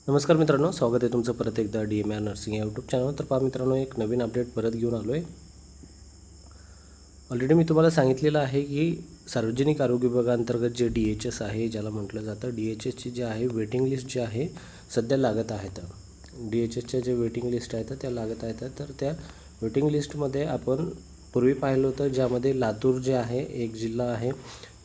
नमस्कार मित्रांनो, स्वागत आहे तुमचं परत एकदा DMR नर्सिंग या यूट्यूब चॅनलवर. तर पहा मित्रांनो, एक नवीन अपडेट परत घेऊन आलो आहे. ऑलरेडी मी तुम्हाला सांगितलेलं आहे की सार्वजनिक आरोग्य विभागाअंतर्गत जे DHS आहे, ज्याला म्हटलं जातं, DHSची जे आहे वेटिंग लिस्ट जे आहे सध्या लागत आहेत. DHSच्या जे वेटिंग लिस्ट आहेत त्या लागत आहेत. तर त्या वेटिंग लिस्टमध्ये आपण पूर्वी पाहिलं होतं, ज्यामध्ये लातूर जे आहे एक जिल्हा आहे,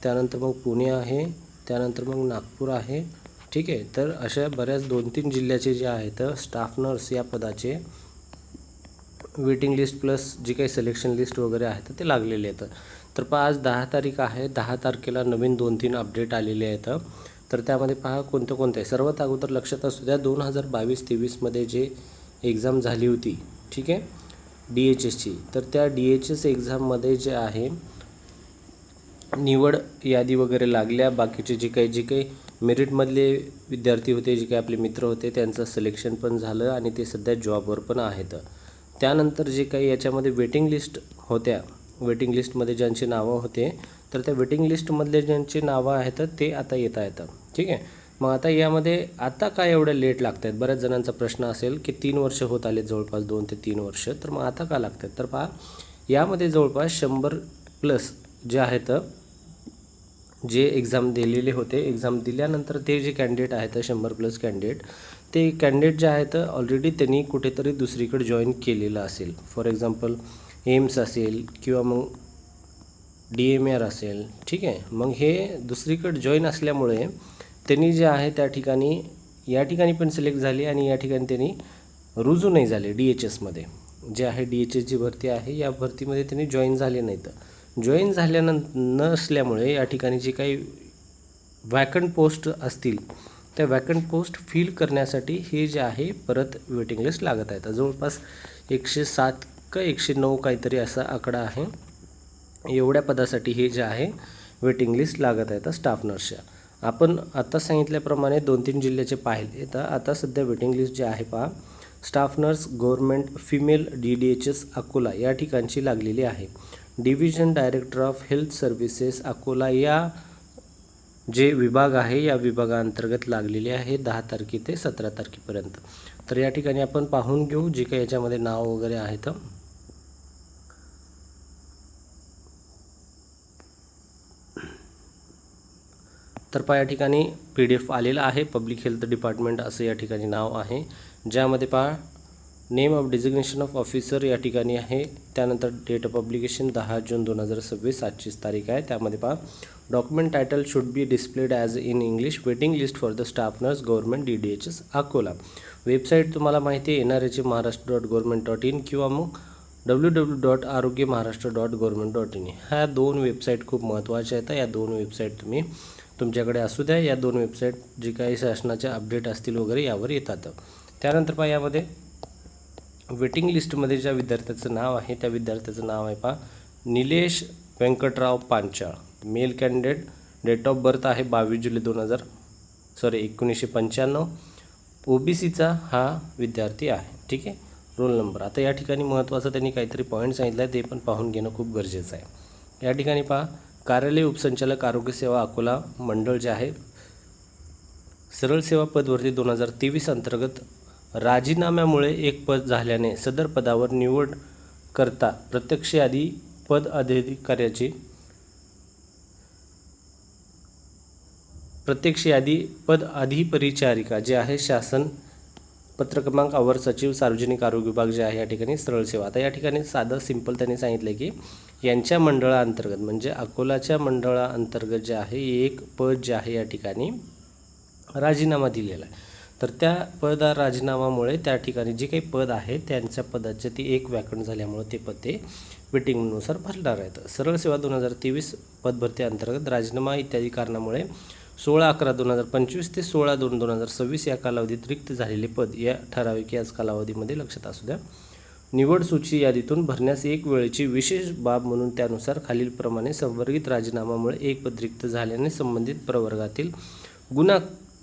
त्यानंतर मग पुणे आहे, त्यानंतर मग नागपूर आहे. ठीक आहे. तर अशा बऱ्याच 2-3 जिल्ह्याचे जे आहेत स्टाफ नर्स या पदाचे वेटिंग लिस्ट प्लस जी काही सिलेक्शन लिस्ट वगैरे आहेत ते लागलेले आहेत. तर पहा, आज 10 तारीख आहे. 10 तारखेला नवीन 2-3 अपडेट आलेले आहेत. तर त्यामध्ये पहा कोणते कोणते. सर्वात अगोदर लक्षात असू द्या, 2022-23मध्ये जे एक्झाम झाली होती, ठीक आहे, DHSची, तर त्या DHS एक्झाममध्ये जे आहे निवड यादी वगैरे लागल्या. बाकीचे जे काही मेरिटमधले विद्यार्थी होते, जे काही आपले मित्र होते, त्यांचं सिलेक्शन पण झालं आणि ते सध्या जॉबवर पण आहेत. त्यानंतर जे काही याच्यामध्ये वेटिंग लिस्ट होत्या, वेटिंग लिस्टमध्ये ज्यांची नावं होते, तर त्या वेटिंग लिस्टमधले ज्यांची नावं आहेत ते आता येत आहेत. ठीक आहे. मग आता यामध्ये आता काय एवढं लेट लागत आहेत? बऱ्याच जणांचा प्रश्न असेल की 3 वर्ष होत आले, जवळपास 2 ते 3 वर्ष, तर मग आता का लागत आहेत? तर पहा, यामध्ये जवळपास 100+ जे आहेत, जे एक्झाम दिलेले होते, एक्झाम दिल्यानंतर ते जे कॅन्डिडेट आहेत 100+ कॅन्डिडेट, ते कॅन्डिडेट जे आहेत ऑलरेडी त्यांनी कुठेतरी दुसरीकडे जॉईन केलेलं असेल. फॉर एक्झाम्पल एम्स असेल किंवा मग DMR असेल. ठीक आहे. मग हे दुसरीकडे जॉईन असल्यामुळे त्यांनी जे आहे त्या ठिकाणी या ठिकाणी पण सिलेक्ट झाले आणि या ठिकाणी त्यांनी रुजू नाही झाले. DHSमध्ये जे आहे, DHSची भरती आहे, या भरतीमध्ये त्यांनी जॉईन झाले नाहीत. जॉईन नसल्यामुळे या ठिकाणी जी काही वॅकंट पोस्ट असतील, त्या वॅकंट पोस्ट फिल करण्यासाठी हे जे आहे परत वेटिंग लिस्ट लागत आहेत. जवळपास 107 का 109 काहीतरी असा आकडा आहे. एवढ्या पदासाठी हे जे आहे वेटिंग लिस्ट लागत आहेत स्टाफ नर्सच्या. आपण आता सांगितल्याप्रमाणे 2-3 जिल्ह्याचे पाहिले, तर आता सध्या वेटिंग लिस्ट जे आहे पहा, staff nurse government female DHS Akola या ठिकाणची लागलेली आहे. Division director of health services Akola या जे विभाग आहे, या विभागाअंतर्गत लागलेले आहे 10 तारखे ते 17 तारखेपर्यंत. तर या ठिकाणी आपण पाहून घेऊ जे काही याच्यामध्ये नाव वगैरे आहेत. तर पहा, या ठिकाणी PDF आलेला आहे. पब्लिक हेल्थ डिपार्टमेंट असं या ठिकाणी नाव आहे. ज्यामध्ये पहा, name of designation of officer या ठिकाणी आहे. त्यानंतर डेट ऑफ पब्लिकेशन 10 जून 2026, आजचीच तारीख आहे. त्यामध्ये पहा, document title should be displayed as in English, waiting list for the staff nurse government DHS Akola. Website तुम्हाला माहिती आहे, NRHA महाराष्ट्र.gov.in किंवा मग www.arogyamaharaष्ट्र.gov.in. ह्या 2 वेबसाईट खूप महत्त्वाच्या आहेत. या 2 वेबसाईट तुम्ही तुमच्याकडे असू द्या. या 2 वेबसाईट जी काही शासनाच्या अपडेट असतील वगैरे यावर येतात. त्यानंतर पहा, यामध्ये वेटिंग लिस्टमध्ये ज्या विद्यार्थ्याचं नाव आहे, त्या विद्यार्थ्याचं नाव आहे पहा, Nilesh Vyankatrao Panchal, male candidate. Date of birth आहे 22 जुलै 1995. OBCचा हा विद्यार्थी आहे. ठीक आहे. Roll number. आता या ठिकाणी महत्त्वाचं त्यांनी काहीतरी पॉईंट सांगितलं आहे, ते पण पाहून घेणं खूप गरजेचं आहे. या ठिकाणी पहा, कार्यालय उपसंचालक आरोग्यसेवा अकोला मंडळ जे आहे, सरळ सेवा पदभरती 2023 अंतर्गत राजीनाम्यामुळे एक पद झाल्याने सदर पदावर निवड करता प्रत्यक्ष यादी पद अधिपरिचारिका जे आहे, शासन पत्र क्रमांक अवर सचिव सार्वजनिक आरोग्य विभाग जे आहे या ठिकाणी सरळ सेवा. आता या ठिकाणी साधं सिंपल त्यांनी सांगितलं की यांच्या मंडळाअंतर्गत म्हणजे अकोलाच्या मंडळाअंतर्गत जे आहे एक पद जे आहे या ठिकाणी राजीनामा दिलेला आहे. तर त्या राजीनामामुळे त्या ठिकाणी जे काही पद आहे त्यांच्या पदाचे ती एक वॅकंट झाल्यामुळे ते पद ते वेटिंगनुसार भरणार आहेत. सरळ सेवा 2023 पदभरती अंतर्गत राजीनामा इत्यादी कारणामुळे 16/11/2025 ते 16/2/2026 या कालावधीत रिक्त झालेले पद या ठराविक याच कालावधीमध्ये लक्षात असू द्या निवड सूची यादीतून भरण्यास एक वेळेची विशेष बाब म्हणून त्यानुसार खालीलप्रमाणे संवर्गित राजीनामामुळे एक पद रिक्त झाल्याने संबंधित प्रवर्गातील गुणा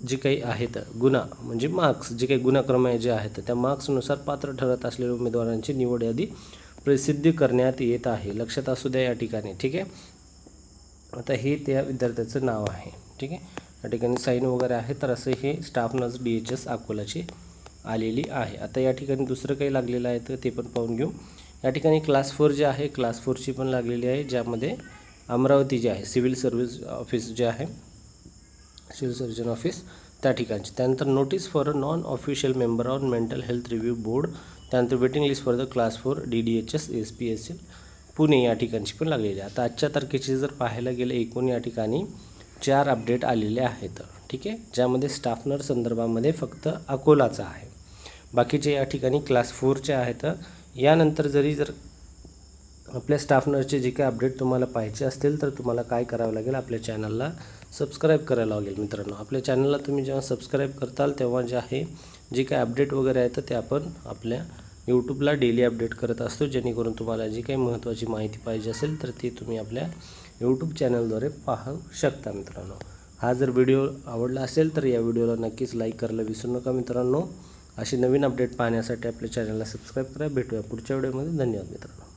जे काही आहेत, गुणा म्हणजे मार्क्स, जे काही गुणक्रम जे आहेत त्या मार्क्सनुसार पात्र ठरत असलेल्या उमेदवारांची निवड यादी प्रसिद्ध करण्यात येत आहे. लक्षात असू द्या या ठिकाणी. ठीक आहे. आता हे त्या विद्यार्थ्याचं नाव आहे. ठीक आहे. या ठिकाणी साईन वगैरे आहे. तर असं हे स्टाफ नर्स DHS अकोलाची आलेली आहे. आता या ठिकाणी दुसरं काही लागलेलं आहे तर ते पण पाहून घेऊ. या ठिकाणी क्लास 4 जे आहे, क्लास 4ची पण लागलेली आहे, ज्यामध्ये अमरावती जे आहे सिव्हिल सर्व्हिस ऑफिस जे आहे, सिव्हिल सर्जन ऑफिस त्या ठिकाणची. त्यानंतर notice for a non official member on mental health review board. त्यानंतर waiting list for the class 4 DDHS SPSL Pune या ठिकाणची पण लागलेली आहे. आता आजच्या तारखेची जर पाहायला गेलं एकूण या ठिकाणी 4 अपडेट आलेले आहेत. ठीक आहे, ज्यामध्ये स्टाफ नर्स संदर्भामध्ये फक्त अकोलाचा आहे. बाकीचे या ठिकाणी क्लास 4चे आहेत. यानंतर जर आपल्या स्टाफ नर्सचे जे काही अपडेट तुम्हाला पाहायचे असतील तर तुम्हाला काय करावं लागेल, आपल्या चॅनलला सबस्क्राईब करायला लागेल मित्रांनो. आपल्या चॅनलला तुम्ही जेव्हा सबस्क्राईब करताल तेव्हा जे आहे जे काही अपडेट वगैरे आहेत ते आपण आपल्या यूट्यूबला डेली अपडेट करत असतो, जेणेकरून तुम्हाला जी काही महत्त्वाची माहिती पाहिजे असेल तर ती तुम्ही आपल्या यूट्यूब चॅनलद्वारे पाहू शकता मित्रांनो. हा जर व्हिडिओ आवडला असेल तर या व्हिडिओला नक्कीच लाईक करायला विसरू नका मित्रांनो. अशी नवीन अपडेट पाहण्यासाठी आपल्या चॅनलला सबस्क्राईब करा. भेटूया पुढच्या व्हिडिओमध्ये. धन्यवाद मित्रांनो.